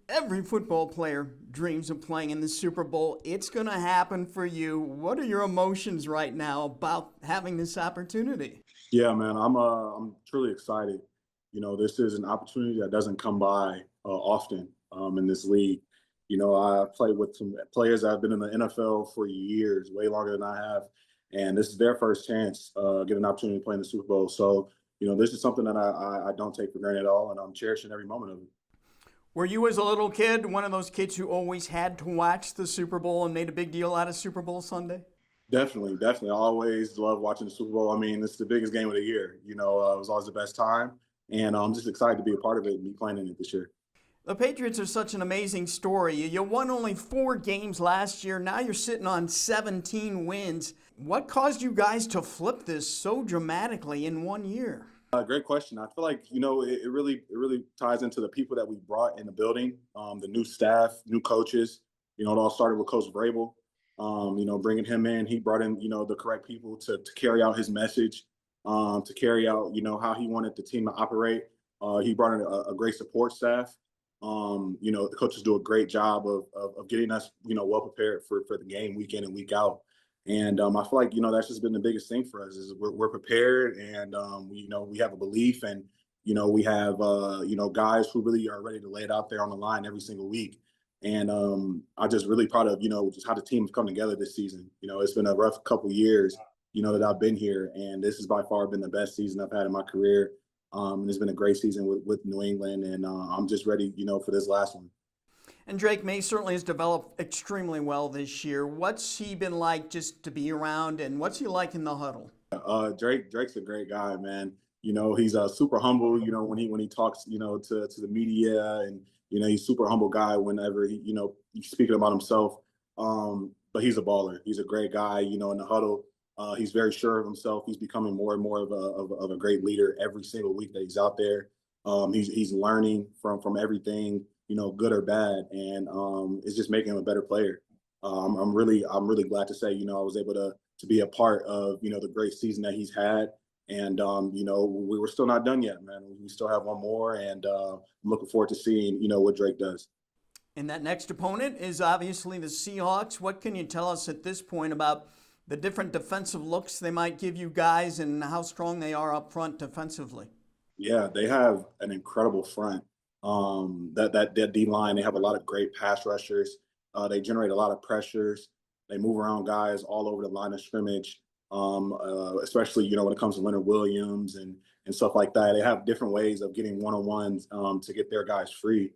Every football player dreams of playing in the Super Bowl. It's going to happen for you. What are your emotions right now about having this opportunity? Yeah, man, I'm truly excited. This is an opportunity that doesn't come by often in this league. I played with some players that have been in the NFL for years, way longer than I have, and this is their first chance get an opportunity to play in the Super Bowl. So, this is something that I don't take for granted at all, and I'm cherishing every moment of it. Were you, as a little kid, one of those kids who always had to watch the Super Bowl and made a big deal out of Super Bowl Sunday? Definitely, definitely. I always love watching the Super Bowl. I mean, it's the biggest game of the year. It was always the best time, and I'm just excited to be a part of it and be playing in it this year. The Patriots are such an amazing story. You won only 4 games last year. Now you're sitting on 17 wins. What caused you guys to flip this so dramatically in 1 year? Great question. I feel like it really ties into the people that we brought in the building, the new staff, new coaches. It all started with Coach Vrabel. Bringing him in, he brought in the correct people to carry out his message, to carry out how he wanted the team to operate. He brought in a great support staff. The coaches do a great job of getting us well prepared for the game week in and week out. And I feel like that's just been the biggest thing for us is we're prepared, and we have a belief, and we have guys who really are ready to lay it out there on the line every single week. And I'm just really proud of just how the team's come together this season. It's been a rough couple years that I've been here, and this has by far been the best season I've had in my career. And it's been a great season with New England, and I'm just ready for this last one. And Drake May certainly has developed extremely well this year. What's he been like just to be around, and what's he like in the huddle? Drake's a great guy, man. He's super humble. When he talks, to the media, and he's a super humble guy whenever he's speaking about himself. But he's a baller. He's a great guy. In the huddle, he's very sure of himself. He's becoming more and more of a great leader every single week that he's out there. He's learning from everything, good or bad, and it's just making him a better player. I'm really glad to say, I was able to be a part of, the great season that he's had. And, we were still not done yet, man. We still have one more, and I'm looking forward to seeing, what Drake does. And that next opponent is obviously the Seahawks. What can you tell us at this point about the different defensive looks they might give you guys and how strong they are up front defensively? Yeah, they have an incredible front. That D line, they have a lot of great pass rushers. They generate a lot of pressures. They move around guys all over the line of scrimmage. Especially when it comes to Leonard Williams and stuff like that. They have different ways of getting one-on-ones to get their guys free.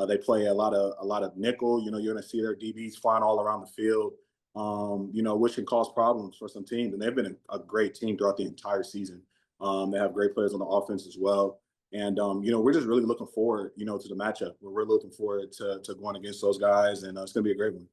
They play a lot of nickel. You're going to see their DBs flying all around the field. Which can cause problems for some teams. And they've been a great team throughout the entire season. They have great players on the offense as well. And we're just really looking forward, to the matchup. We're looking forward to going against those guys, and it's going to be a great one.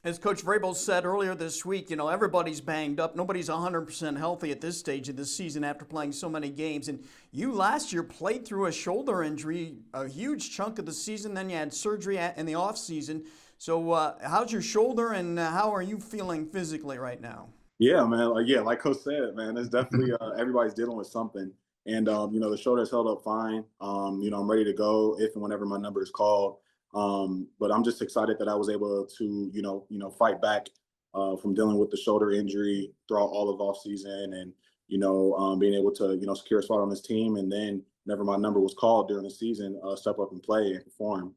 As Coach Vrabel said earlier this week, everybody's banged up. Nobody's 100% healthy at this stage of the season after playing so many games. And you last year played through a shoulder injury, a huge chunk of the season. Then you had surgery in the offseason. So how's your shoulder, and how are you feeling physically right now? Yeah, man. Like Coach said, man, it's definitely everybody's dealing with something. And the shoulder's held up fine. I'm ready to go if and whenever my number is called. But I'm just excited that I was able to, fight back from dealing with the shoulder injury throughout all of off season, and being able to secure a spot on this team, and then whenever my number was called during the season, step up and play and perform.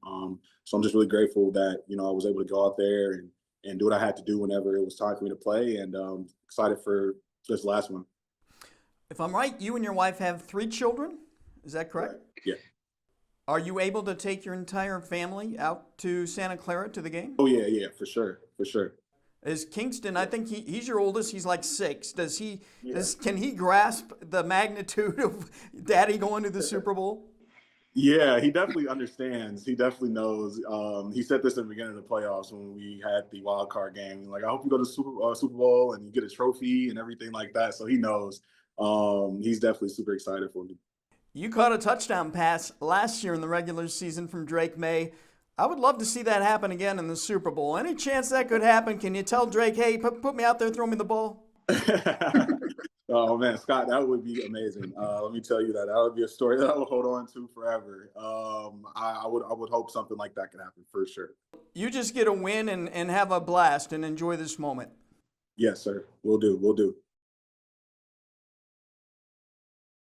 So I'm just really grateful that I was able to go out there and do what I had to do whenever it was time for me to play, and excited for this last one. If I'm right, you and your wife have 3 children. Is that correct? Right. Yeah. Are you able to take your entire family out to Santa Clara to the game? Oh yeah, for sure, for sure. Is Kingston, I think he's your oldest, he's like 6. Yeah. Can he grasp the magnitude of daddy going to the Super Bowl? Yeah, he definitely understands. He definitely knows. He said this at the beginning of the playoffs when we had the wild card game. Like, I hope you go to Super Bowl and you get a trophy and everything like that. So he knows. He's definitely super excited for me. You caught a touchdown pass last year in the regular season from Drake May. I would love to see that happen again in the Super Bowl. Any chance that could happen? Can you tell Drake, hey, put me out there, throw me the ball? Oh man, Scott, that would be amazing. Let me tell you that would be a story that I would hold on to forever. I would hope something like that could happen for sure. You just get a win and have a blast and enjoy this moment. Yes, sir. We'll do. We'll do.